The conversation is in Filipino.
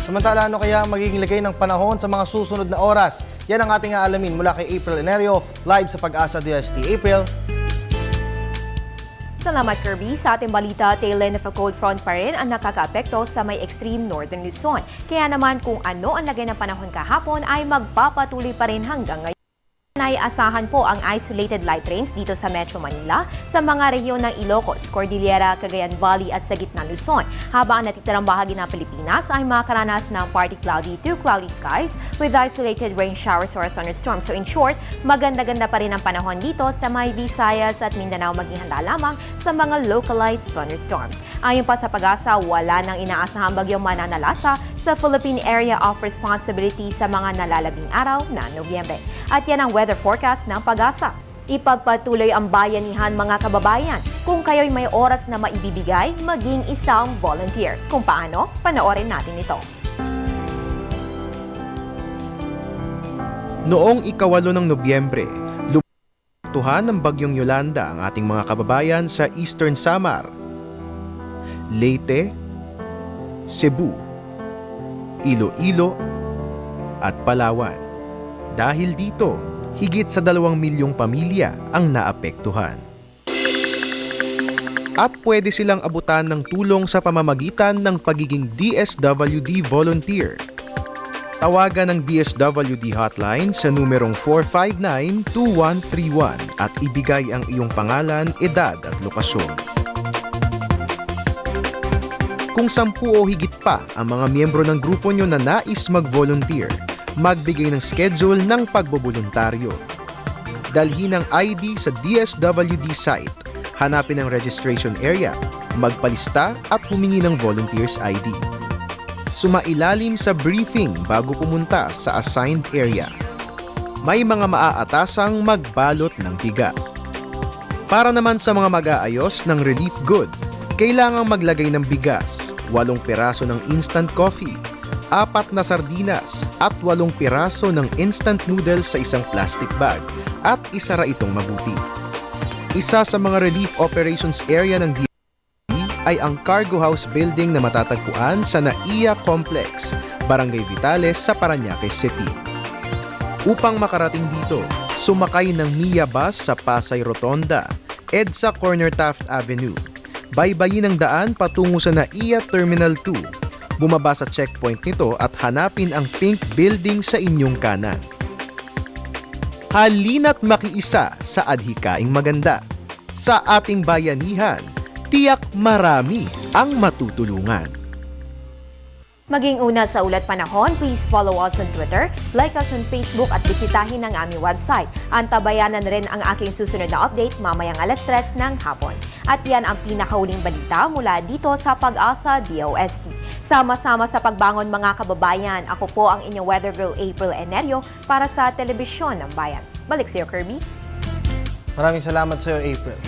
Samantala, ano kaya ang magiging lagay ng panahon sa mga susunod na oras? Yan ang ating aalamin mula kay April Enerio, live sa Pag-asa DST. April. Salamat, Kirby. Sa ating balita, tail end of a cold front pa rin ang nakakaapekto sa may extreme northern Luzon. Kaya naman kung ano ang lagay ng panahon kahapon ay magpapatuloy pa rin hanggang ngayon. Naiasahan po ang isolated light rains dito sa Metro Manila, sa mga rehiyon ng Ilocos, Cordillera, Cagayan Valley at sa gitna Luzon. Habang ang natitirang bahagi ng Pilipinas ay makakaranas ng partly cloudy to cloudy skies with isolated rain showers or thunderstorms. So in short, maganda-ganda pa rin ang panahon dito sa may Visayas at Mindanao, maging handa lamang sa mga localized thunderstorms. Ayon pa sa Pag-asa, wala nang inaasahang bagyong mananalasa sa Philippine Area of Responsibility sa mga nalalabing araw na Nobyembre. At yan ang weather forecast ng Pag-asa. Ipagpatuloy ang bayanihan, mga kababayan. Kung kayo'y may oras na maibibigay, maging isang volunteer. Kung paano, panoorin natin ito. Noong ika-8 ng Nobyembre, lumituhan ng bagyong Yolanda ang ating mga kababayan sa Eastern Samar, Leyte, Cebu, Iloilo at Palawan. Dahil dito, higit sa 2 milyong pamilya ang naapektuhan. At pwede silang abutan ng tulong sa pamamagitan ng pagiging DSWD volunteer. Tawagan ng DSWD hotline sa numerong 459-2131 at ibigay ang iyong pangalan, edad at lokasyon. Kung 10 o higit pa ang mga miyembro ng grupo nyo na nais mag-volunteer, magbigay ng schedule ng pagboboluntaryo. Dalhin ang ID sa DSWD site, hanapin ang registration area, magpalista at humingi ng volunteers ID. Sumailalim sa briefing bago pumunta sa assigned area. May mga maaatasang magbalot ng bigas. Para naman sa mga mag-aayos ng relief good, kailangang maglagay ng bigas, 8 piraso ng instant coffee, 4 na sardinas at 8 piraso ng instant noodles sa isang plastic bag at isara itong mabuti. Isa sa mga relief operations area ng DSWD ay ang Cargo House Building na matatagpuan sa NAIA Complex, Barangay Vitales sa Parañaque City. Upang makarating dito, sumakay ng MIA bus sa Pasay Rotonda, EDSA Corner Taft Avenue, baybayin ang daan patungo sa NAIA Terminal 2, bumaba sa checkpoint nito at hanapin ang pink building sa inyong kanan. Halina't makiisa sa adhikaing maganda. Sa ating bayanihan, tiyak marami ang matutulungan. Maging una sa ulat panahon, please follow us on Twitter, like us on Facebook at bisitahin ang aming website. Antabayanan rin ang aking susunod na update mamayang 3:00 ng hapon. At yan ang pinakauling balita mula dito sa Pag-asa DOST. Sama-sama sa pagbangon, mga kababayan. Ako po ang inyong weather girl April Enerio para sa Telebisyon ng Bayan. Balik sa iyo, Kirby. Maraming salamat sa iyo, April.